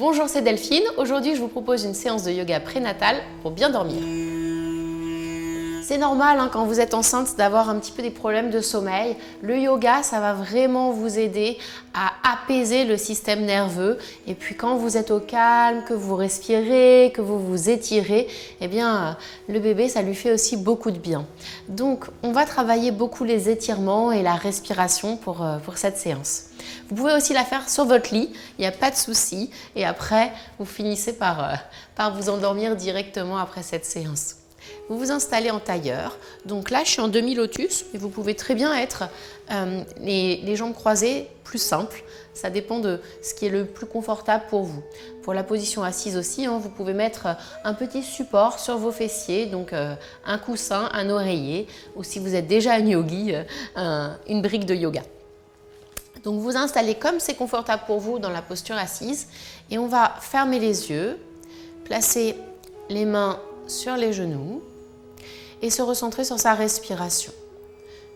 Bonjour, c'est Delphine. Aujourd'hui, je vous propose une séance de yoga prénatal pour bien dormir. C'est normal quand vous êtes enceinte d'avoir un petit peu des problèmes de sommeil. Le yoga, ça va vraiment vous aider à apaiser le système nerveux. Et puis quand vous êtes au calme, que vous respirez, que vous vous étirez, eh bien le bébé, ça lui fait aussi beaucoup de bien. Donc on va travailler beaucoup les étirements et la respiration pour cette séance. Vous pouvez aussi la faire sur votre lit, il n'y a pas de souci. Et après, vous finissez par vous endormir directement après cette séance. Vous vous installez en tailleur. Donc là, je suis en demi-lotus, mais vous pouvez très bien être les jambes croisées, plus simple. Ça dépend de ce qui est le plus confortable pour vous. Pour la position assise aussi, vous pouvez mettre un petit support sur vos fessiers, donc un coussin, un oreiller, ou si vous êtes déjà un yogi, une brique de yoga. Donc vous installez comme c'est confortable pour vous dans la posture assise et on va fermer les yeux, placer les mains sur les genoux et se recentrer sur sa respiration.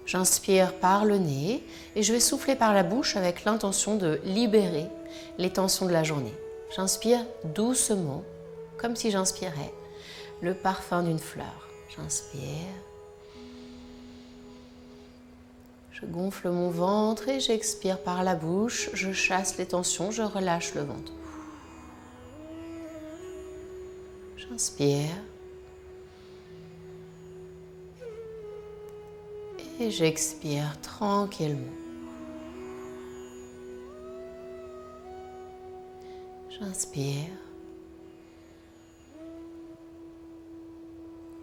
J'inspire par le nez et je vais souffler par la bouche avec l'intention de libérer les tensions de la journée. J'inspire doucement, comme si j'inspirais le parfum d'une fleur. J'inspire. Je gonfle mon ventre et j'expire par la bouche. Je chasse les tensions, je relâche le ventre. J'inspire. Et j'expire tranquillement. J'inspire.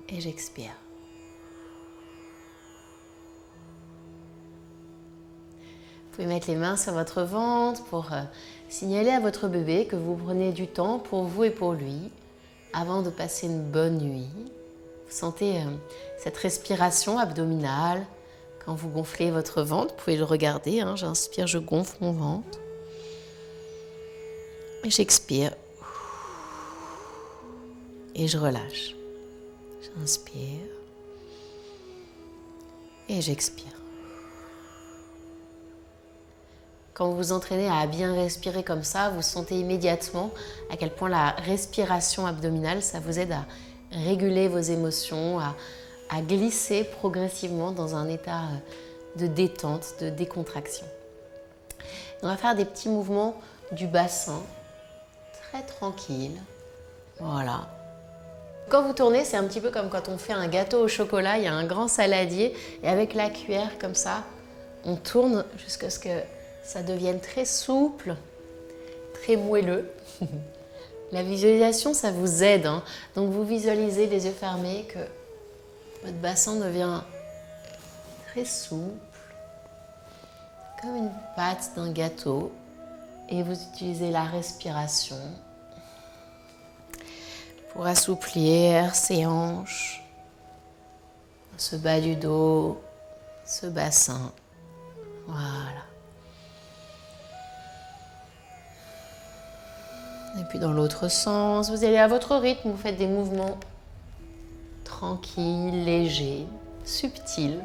Et j'expire. Vous pouvez mettre les mains sur votre ventre pour signaler à votre bébé que vous prenez du temps pour vous et pour lui avant de passer une bonne nuit. Vous sentez cette respiration abdominale quand vous gonflez votre ventre. Vous pouvez le regarder, j'inspire, je gonfle mon ventre. Et j'expire. Et je relâche. J'inspire. Et j'expire. Quand vous vous entraînez à bien respirer comme ça, vous sentez immédiatement à quel point la respiration abdominale, ça vous aide à réguler vos émotions, à glisser progressivement dans un état de détente, de décontraction. On va faire des petits mouvements du bassin, très tranquille. Voilà. Quand vous tournez, c'est un petit peu comme quand on fait un gâteau au chocolat, il y a un grand saladier et avec la cuillère comme ça, on tourne jusqu'à ce que ça devienne très souple, très moelleux. La visualisation, ça vous aide. Donc vous visualisez les yeux fermés que votre bassin devient très souple, comme une pâte d'un gâteau. Et vous utilisez la respiration pour assouplir ces hanches, ce bas du dos, ce bassin. Voilà. Et puis dans l'autre sens, vous allez à votre rythme, vous faites des mouvements tranquilles, légers, subtils.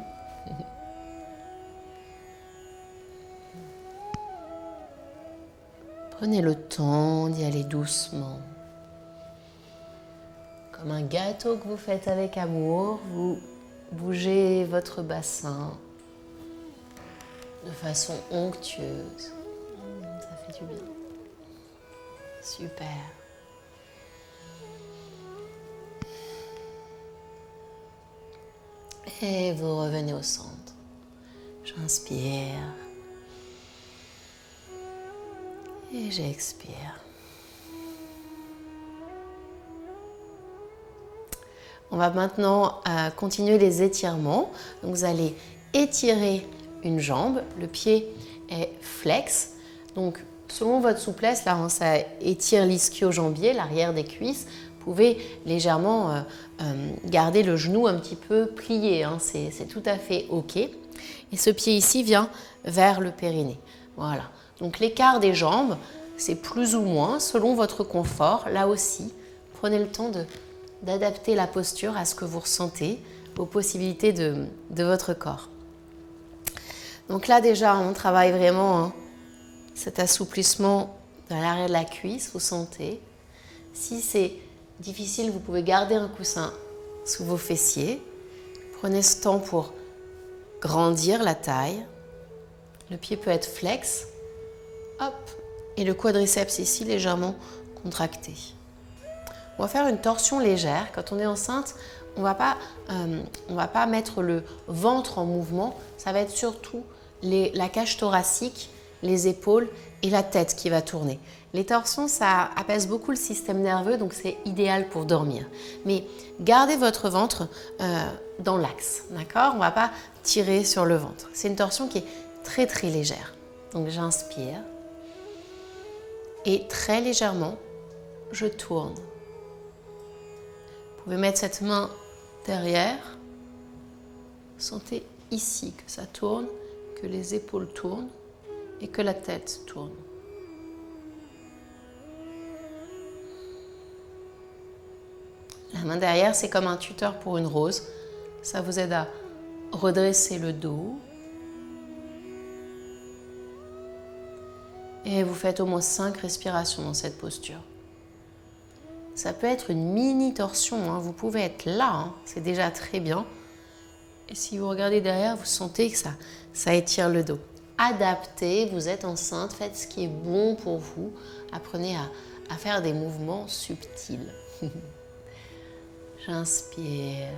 Prenez le temps d'y aller doucement. Comme un gâteau que vous faites avec amour, vous bougez votre bassin de façon onctueuse. Ça fait du bien. Super. Et vous revenez au centre. J'inspire. Et j'expire. On va maintenant continuer les étirements. Donc vous allez étirer une jambe. Le pied est flex. Donc selon votre souplesse, là, ça étire l'ischio-jambier, l'arrière des cuisses. Vous pouvez légèrement garder le genou un petit peu plié. C'est tout à fait OK. Et ce pied ici vient vers le périnée. Voilà. Donc l'écart des jambes, c'est plus ou moins selon votre confort. Là aussi, prenez le temps d'adapter la posture à ce que vous ressentez, aux possibilités de votre corps. Donc là déjà, on travaille vraiment cet assouplissement dans l'arrière de la cuisse, vous sentez. Si c'est difficile, vous pouvez garder un coussin sous vos fessiers. Prenez ce temps pour grandir la taille. Le pied peut être flex. Hop. Et le quadriceps ici légèrement contracté. On va faire une torsion légère. Quand on est enceinte, on va pas mettre le ventre en mouvement. Ça va être surtout la cage thoracique, les épaules et la tête qui va tourner. Les torsions, ça apaise beaucoup le système nerveux, donc c'est idéal pour dormir. Mais gardez votre ventre dans l'axe, d'accord? On ne va pas tirer sur le ventre. C'est une torsion qui est très très légère. Donc j'inspire et très légèrement, je tourne. Vous pouvez mettre cette main derrière. Sentez ici que ça tourne, que les épaules tournent et que la tête tourne. La main derrière, c'est comme un tuteur pour une rose. Ça vous aide à redresser le dos. Et vous faites au moins 5 respirations dans cette posture. Ça peut être une mini torsion, hein. Vous pouvez être là, hein. C'est déjà très bien. Et si vous regardez derrière, vous sentez que ça étire le dos. Adaptez, vous êtes enceinte, faites ce qui est bon pour vous. Apprenez à faire des mouvements subtils. J'inspire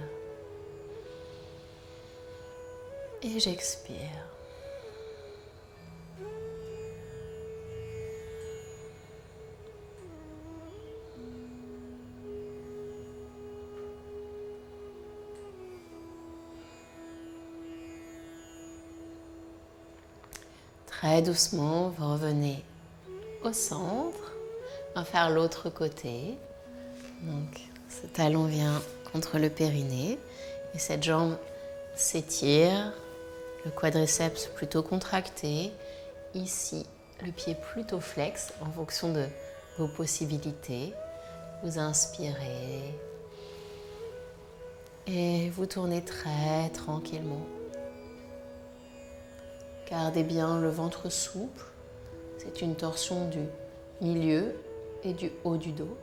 et j'expire. Très doucement, vous revenez au centre. On va faire l'autre côté. Donc, ce talon vient contre le périnée et cette jambe s'étire. Le quadriceps plutôt contracté. Ici, le pied plutôt flex en fonction de vos possibilités. Vous inspirez et vous tournez très tranquillement. Gardez bien le ventre souple. C'est une torsion du milieu et du haut du dos.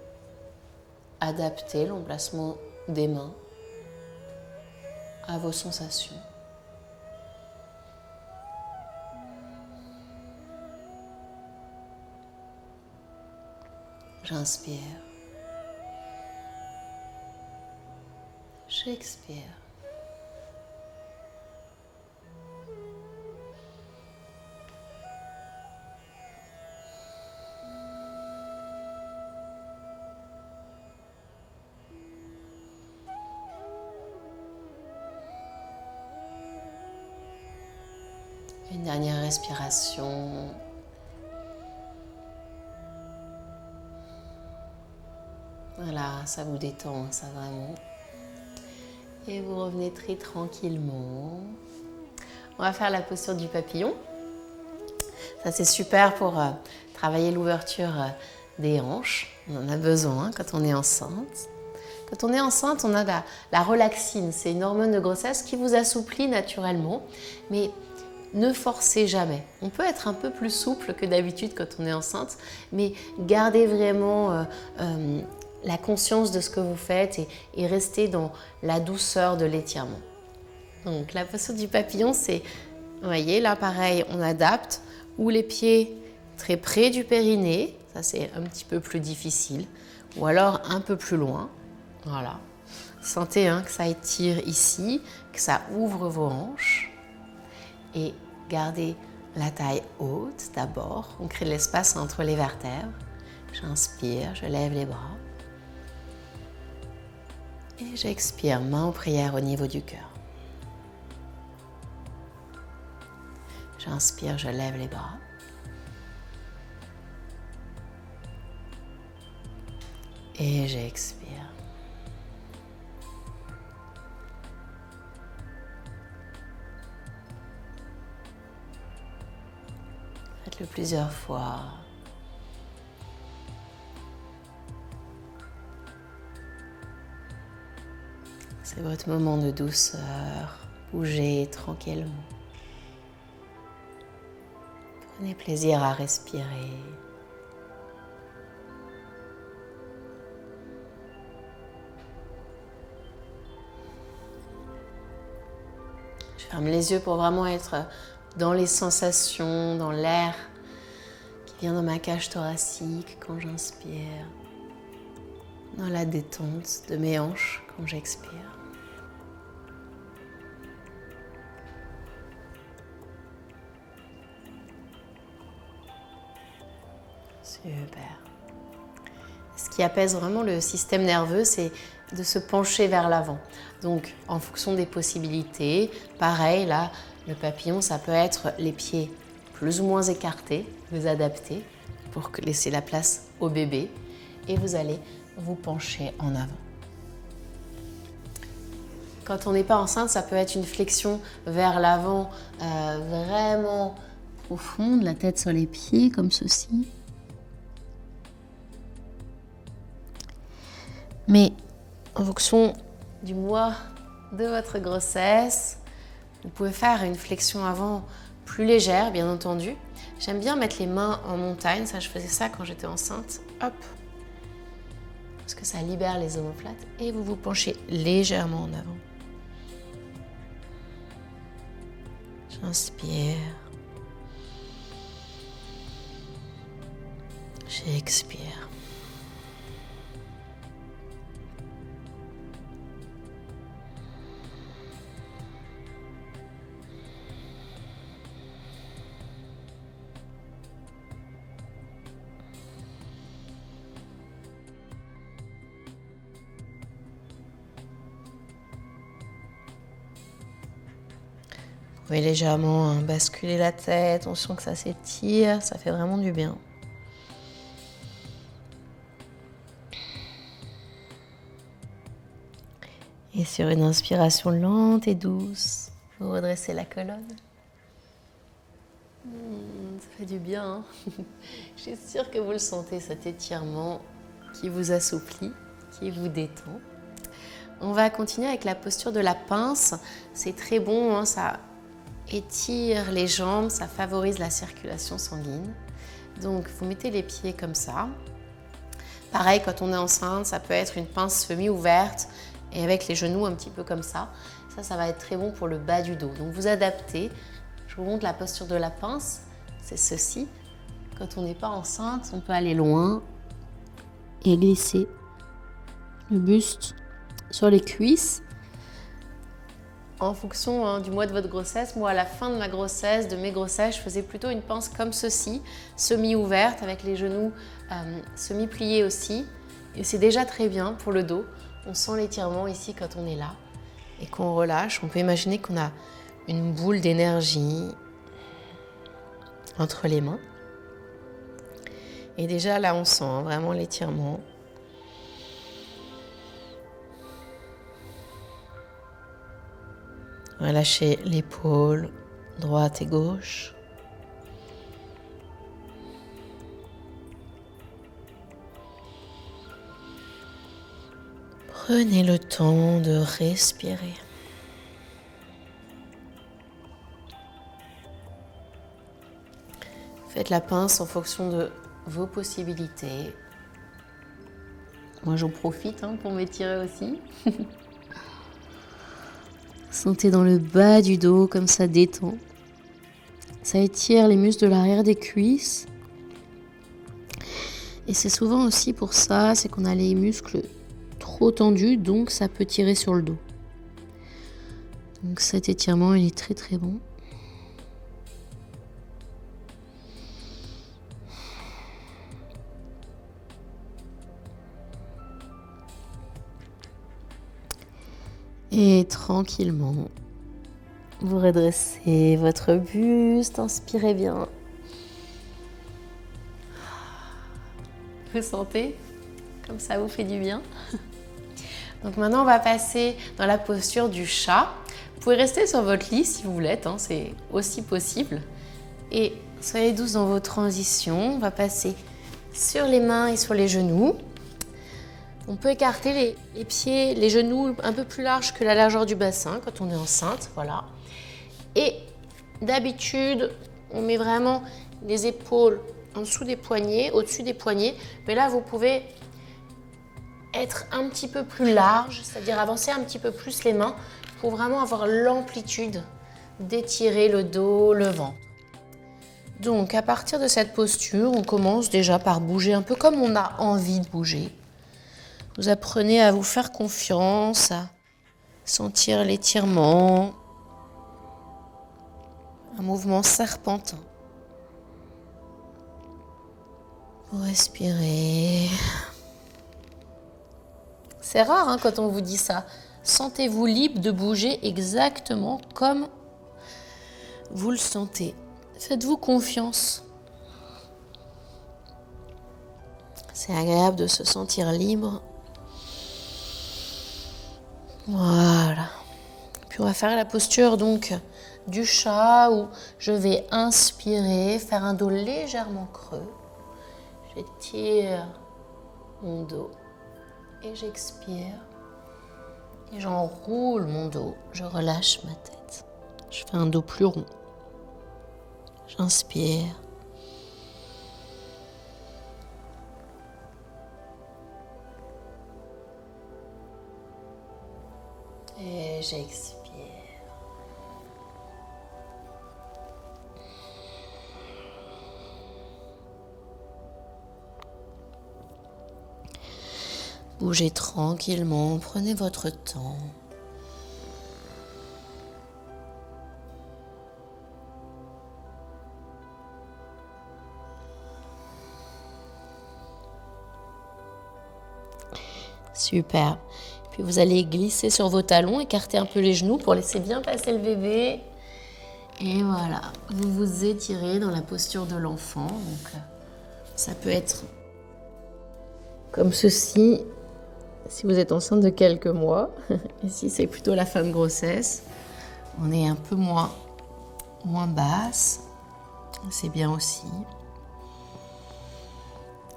Adaptez l'emplacement des mains à vos sensations. J'inspire. J'expire. Une dernière respiration. Voilà, ça vous détend, ça vraiment. Et vous revenez très tranquillement. On va faire la posture du papillon. Ça, c'est super pour travailler l'ouverture des hanches. On en a besoin quand on est enceinte. Quand on est enceinte, on a la relaxine. C'est une hormone de grossesse qui vous assouplit naturellement. Mais ne forcez jamais. On peut être un peu plus souple que d'habitude quand on est enceinte, mais gardez vraiment la conscience de ce que vous faites et restez dans la douceur de l'étirement. Donc la posture du papillon, c'est, vous voyez, là pareil, on adapte, ou les pieds très près du périnée, ça c'est un petit peu plus difficile, ou alors un peu plus loin, voilà. Sentez que ça étire ici, que ça ouvre vos hanches. Et gardez la taille haute d'abord. On crée de l'espace entre les vertèbres. J'inspire, je lève les bras. Et j'expire, main en prière au niveau du cœur. J'inspire, je lève les bras. Et j'expire. Faites-le plusieurs fois. C'est votre moment de douceur. Bougez tranquillement. Prenez plaisir à respirer. Je ferme les yeux pour vraiment être dans les sensations, dans l'air qui vient dans ma cage thoracique quand j'inspire, dans la détente de mes hanches quand j'expire. Super. Ce qui apaise vraiment le système nerveux, c'est de se pencher vers l'avant. Donc, en fonction des possibilités, pareil, là, le papillon, ça peut être les pieds plus ou moins écartés, vous adaptez pour laisser la place au bébé et vous allez vous pencher en avant. Quand on n'est pas enceinte, ça peut être une flexion vers l'avant vraiment profonde, la tête sur les pieds comme ceci. Mais en fonction du mois de votre grossesse, vous pouvez faire une flexion avant plus légère, bien entendu. J'aime bien mettre les mains en montagne, ça je faisais ça quand j'étais enceinte. Hop, parce que ça libère les omoplates et vous vous penchez légèrement en avant. J'inspire. J'expire. Vous pouvez légèrement basculer la tête, on sent que ça s'étire, ça fait vraiment du bien. Et sur une inspiration lente et douce, vous redressez la colonne. Ça fait du bien, hein. Je suis sûre que vous le sentez, cet étirement qui vous assouplit, qui vous détend. On va continuer avec la posture de la pince. C'est très bon, hein, ça étire les jambes, ça favorise la circulation sanguine. Donc, vous mettez les pieds comme ça. Pareil, quand on est enceinte, ça peut être une pince semi-ouverte et avec les genoux un petit peu comme ça. Ça va être très bon pour le bas du dos. Donc, vous adaptez. Je vous montre la posture de la pince. C'est ceci. Quand on n'est pas enceinte, on peut aller loin et glisser le buste sur les cuisses. En fonction du mois de votre grossesse, moi à la fin de ma grossesse, de mes grossesses, je faisais plutôt une pince comme ceci, semi-ouverte avec les genoux semi-pliés aussi. Et c'est déjà très bien pour le dos. On sent l'étirement ici quand on est là et qu'on relâche. On peut imaginer qu'on a une boule d'énergie entre les mains. Et déjà là on sent vraiment l'étirement. Relâchez l'épaule droite et gauche. Prenez le temps de respirer. Faites la pince en fonction de vos possibilités. Moi j'en profite pour m'étirer aussi. Sentez dans le bas du dos comme ça détend. Ça étire les muscles de l'arrière des cuisses. Et c'est souvent aussi pour ça, c'est qu'on a les muscles trop tendus, donc ça peut tirer sur le dos. Donc cet étirement, il est très très bon. Et tranquillement, vous redressez votre buste, inspirez bien. Vous sentez comme ça vous fait du bien. Donc maintenant, on va passer dans la posture du chat. Vous pouvez rester sur votre lit si vous voulez, c'est aussi possible. Et soyez douce dans vos transitions. On va passer sur les mains et sur les genoux. On peut écarter les pieds, les genoux un peu plus larges que la largeur du bassin quand on est enceinte, voilà. Et d'habitude, on met vraiment les épaules en dessous des poignets, au-dessus des poignets. Mais là, vous pouvez être un petit peu plus large, c'est-à-dire avancer un petit peu plus les mains pour vraiment avoir l'amplitude d'étirer le dos, le ventre. Donc à partir de cette posture, on commence déjà par bouger un peu comme on a envie de bouger. Vous apprenez à vous faire confiance, à sentir l'étirement, un mouvement serpentin. Vous respirez. C'est rare hein, quand on vous dit ça. Sentez-vous libre de bouger exactement comme vous le sentez. Faites-vous confiance. C'est agréable de se sentir libre. Voilà. Puis on va faire la posture donc du chat où je vais inspirer, faire un dos légèrement creux. J'étire mon dos et j'expire. Et j'enroule mon dos, je relâche ma tête. Je fais un dos plus rond. J'inspire. Et j'expire. Bougez tranquillement, prenez votre temps. Super. Puis vous allez glisser sur vos talons, écarter un peu les genoux pour laisser bien passer le bébé. Et voilà, vous vous étirez dans la posture de l'enfant. Donc ça peut être comme ceci, si vous êtes enceinte de quelques mois. Et si c'est plutôt la fin de grossesse, on est un peu moins basse. C'est bien aussi.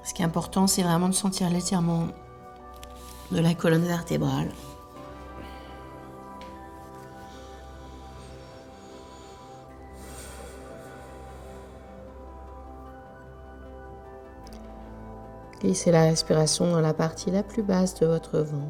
Ce qui est important, c'est vraiment de sentir l'étirement de la colonne vertébrale. Glissez la respiration dans la partie la plus basse de votre ventre.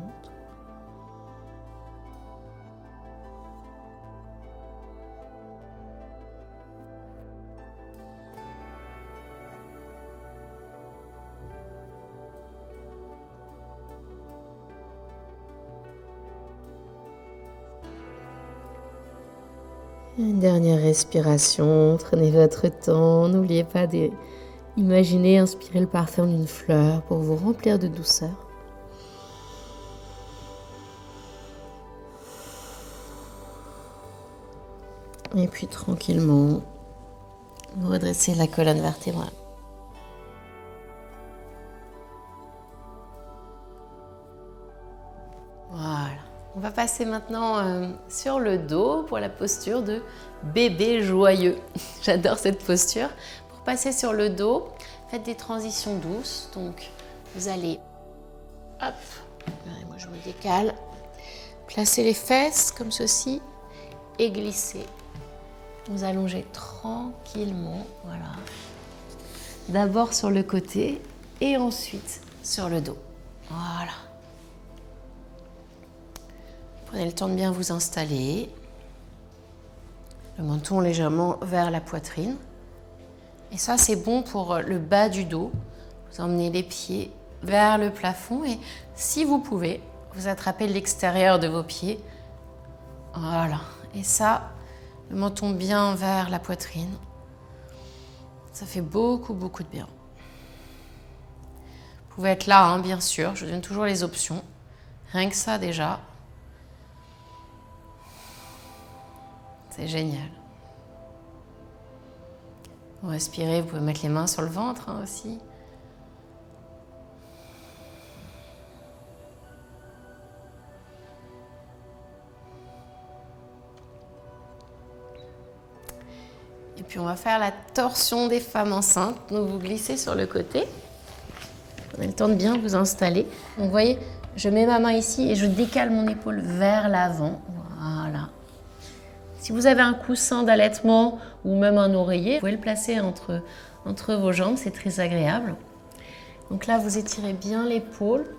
Une dernière respiration, prenez votre temps, n'oubliez pas d'imaginer, inspirer le parfum d'une fleur pour vous remplir de douceur. Et puis tranquillement, vous redressez la colonne vertébrale. Voilà. On va passer maintenant sur le dos pour la posture de bébé joyeux. J'adore cette posture. Pour passer sur le dos, faites des transitions douces. Donc, vous allez, hop, moi je me décale, placer les fesses comme ceci et glisser. Vous allongez tranquillement, voilà. D'abord sur le côté et ensuite sur le dos. Voilà. Prenez le temps de bien vous installer. Le menton légèrement vers la poitrine. Et ça, c'est bon pour le bas du dos. Vous emmenez les pieds vers le plafond et si vous pouvez, vous attrapez l'extérieur de vos pieds. Voilà. Et ça, le menton bien vers la poitrine. Ça fait beaucoup, beaucoup de bien. Vous pouvez être là, hein, bien sûr. Je vous donne toujours les options. Rien que ça, déjà. C'est génial. Vous respirez, vous pouvez mettre les mains sur le ventre hein, aussi. Et puis on va faire la torsion des femmes enceintes. Donc vous glissez sur le côté. Prenez le temps de bien vous installer. Donc vous voyez, je mets ma main ici et je décale mon épaule vers l'avant. Voilà. Si vous avez un coussin d'allaitement ou même un oreiller, vous pouvez le placer entre vos jambes, c'est très agréable. Donc là, vous étirez bien l'épaule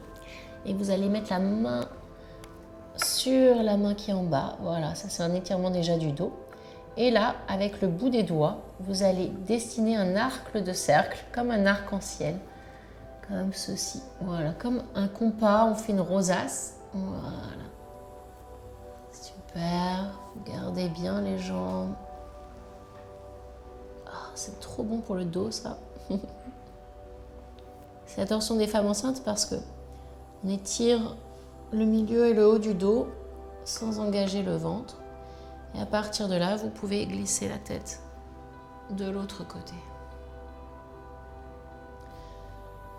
et vous allez mettre la main sur la main qui est en bas. Voilà, ça c'est un étirement déjà du dos. Et là, avec le bout des doigts, vous allez dessiner un arc de cercle, comme un arc-en-ciel, comme ceci. Voilà, comme un compas, on fait une rosace. Voilà. Super, vous gardez bien les jambes. Oh, c'est trop bon pour le dos, ça. C'est la torsion des femmes enceintes parce que on étire le milieu et le haut du dos sans engager le ventre. Et à partir de là, vous pouvez glisser la tête de l'autre côté.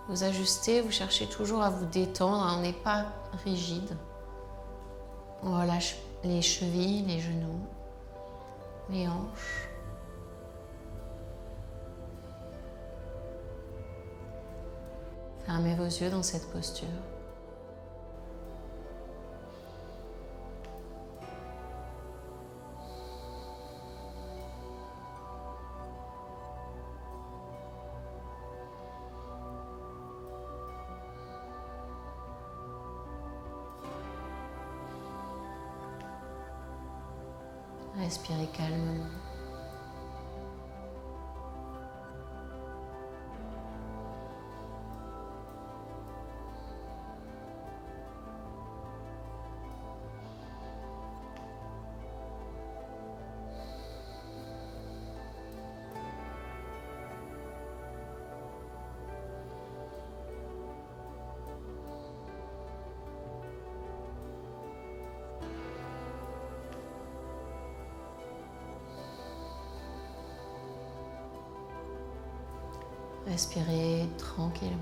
Vous ajustez, vous cherchez toujours à vous détendre, on n'est pas rigide. On relâche les chevilles, les genoux, les hanches. Fermez vos yeux dans cette posture. Respirez calmement. Respirez tranquillement.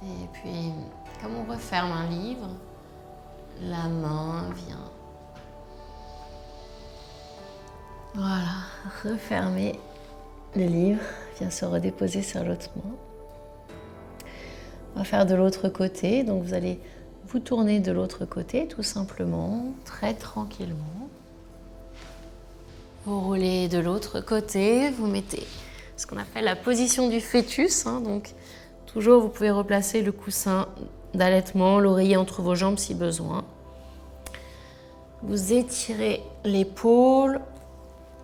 Et puis, comme on referme un livre, la main vient. Voilà, refermer le livre, vient se redéposer sur l'autre main. On va faire de l'autre côté, donc vous allez vous tourner de l'autre côté tout simplement, très tranquillement. Vous roulez de l'autre côté, vous mettez ce qu'on appelle la position du fœtus, donc toujours, vous pouvez replacer le coussin d'allaitement, l'oreiller entre vos jambes si besoin. Vous étirez l'épaule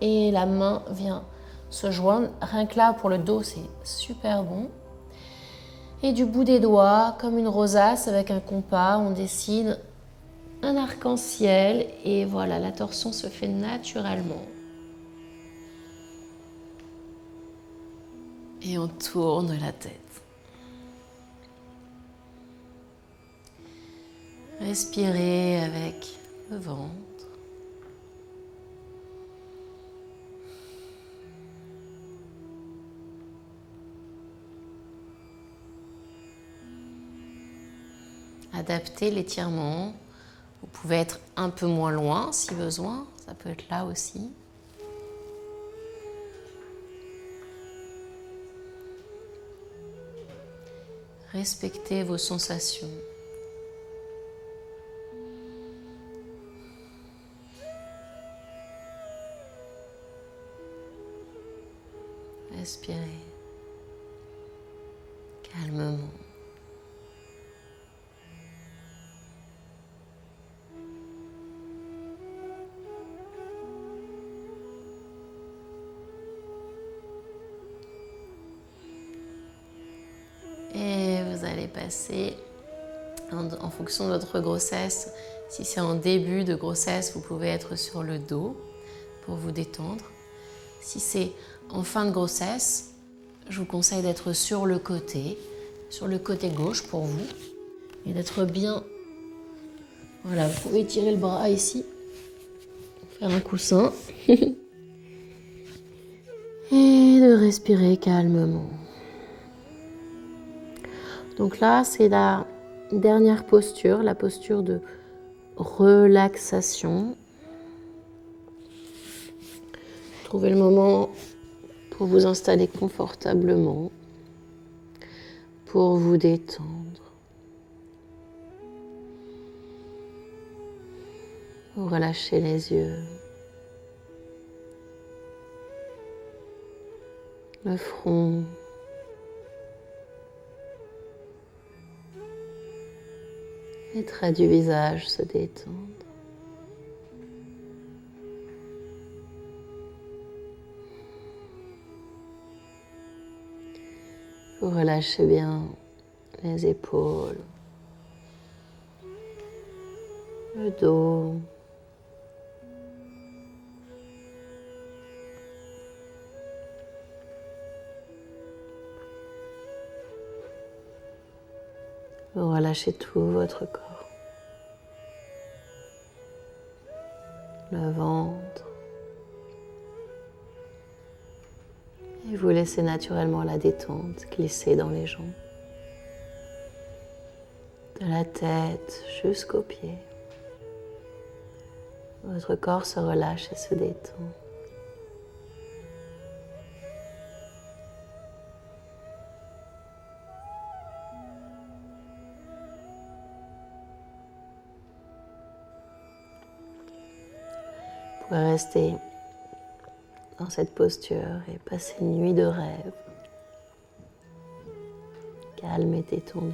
et la main vient se joindre. Rien que là, pour le dos, c'est super bon. Et du bout des doigts, comme une rosace avec un compas, on dessine un arc-en-ciel. Et voilà, la torsion se fait naturellement. Et on tourne la tête. Respirez avec le ventre. Adaptez l'étirement. Vous pouvez être un peu moins loin si besoin. Ça peut être là aussi. Respectez vos sensations. Respirez calmement. Et vous allez passer, en fonction de votre grossesse, si c'est en début de grossesse, vous pouvez être sur le dos pour vous détendre. Si c'est en fin de grossesse, je vous conseille d'être sur le côté gauche pour vous, et d'être bien. Voilà, vous pouvez tirer le bras ici, faire un coussin, et de respirer calmement. Donc là, c'est la dernière posture, la posture de relaxation. Trouvez le moment pour vous installer confortablement, pour vous détendre. Vous relâchez les yeux, le front, les traits du visage se détendent. Vous relâchez bien les épaules, le dos, vous relâchez tout votre corps, le ventre, et vous laissez naturellement la détente glisser dans les jambes, de la tête jusqu'aux pieds. Votre corps se relâche et se détend. Vous pouvez rester dans cette posture et passer une nuit de rêve, calme et détendue.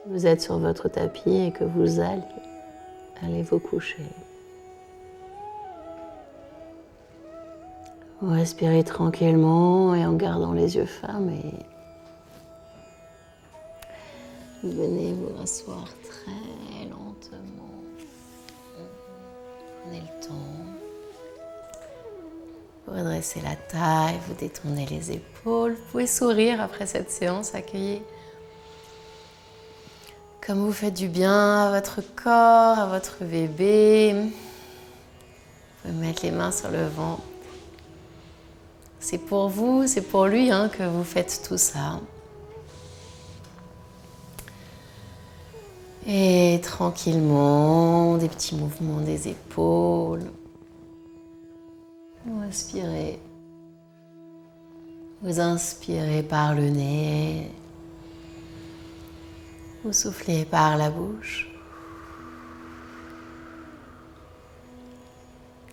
Si vous êtes sur votre tapis et que vous allez vous coucher. Vous respirez tranquillement et en gardant les yeux fermés. Vous venez vous rasseoir très lentement. Prenez le temps. Vous redressez la taille, vous détournez les épaules. Vous pouvez sourire après cette séance, accueillir comme vous faites du bien à votre corps, à votre bébé. Vous pouvez mettre les mains sur le ventre. C'est pour vous, c'est pour lui que vous faites tout ça. Et tranquillement, des petits mouvements des épaules. Vous respirez. Vous inspirez par le nez. Vous soufflez par la bouche.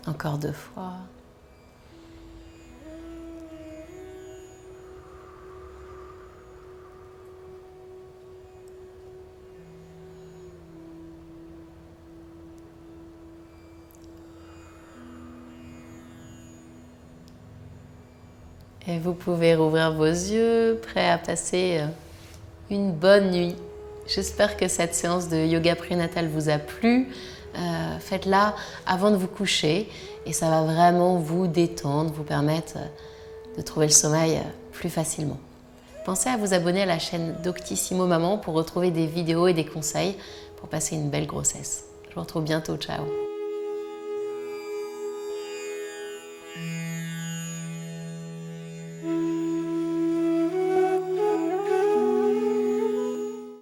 Encore 2 fois. Et vous pouvez rouvrir vos yeux, prêts à passer une bonne nuit. J'espère que cette séance de yoga prénatal vous a plu. Faites-la avant de vous coucher et ça va vraiment vous détendre, vous permettre de trouver le sommeil plus facilement. Pensez à vous abonner à la chaîne Doctissimo Maman pour retrouver des vidéos et des conseils pour passer une belle grossesse. Je vous retrouve bientôt, ciao!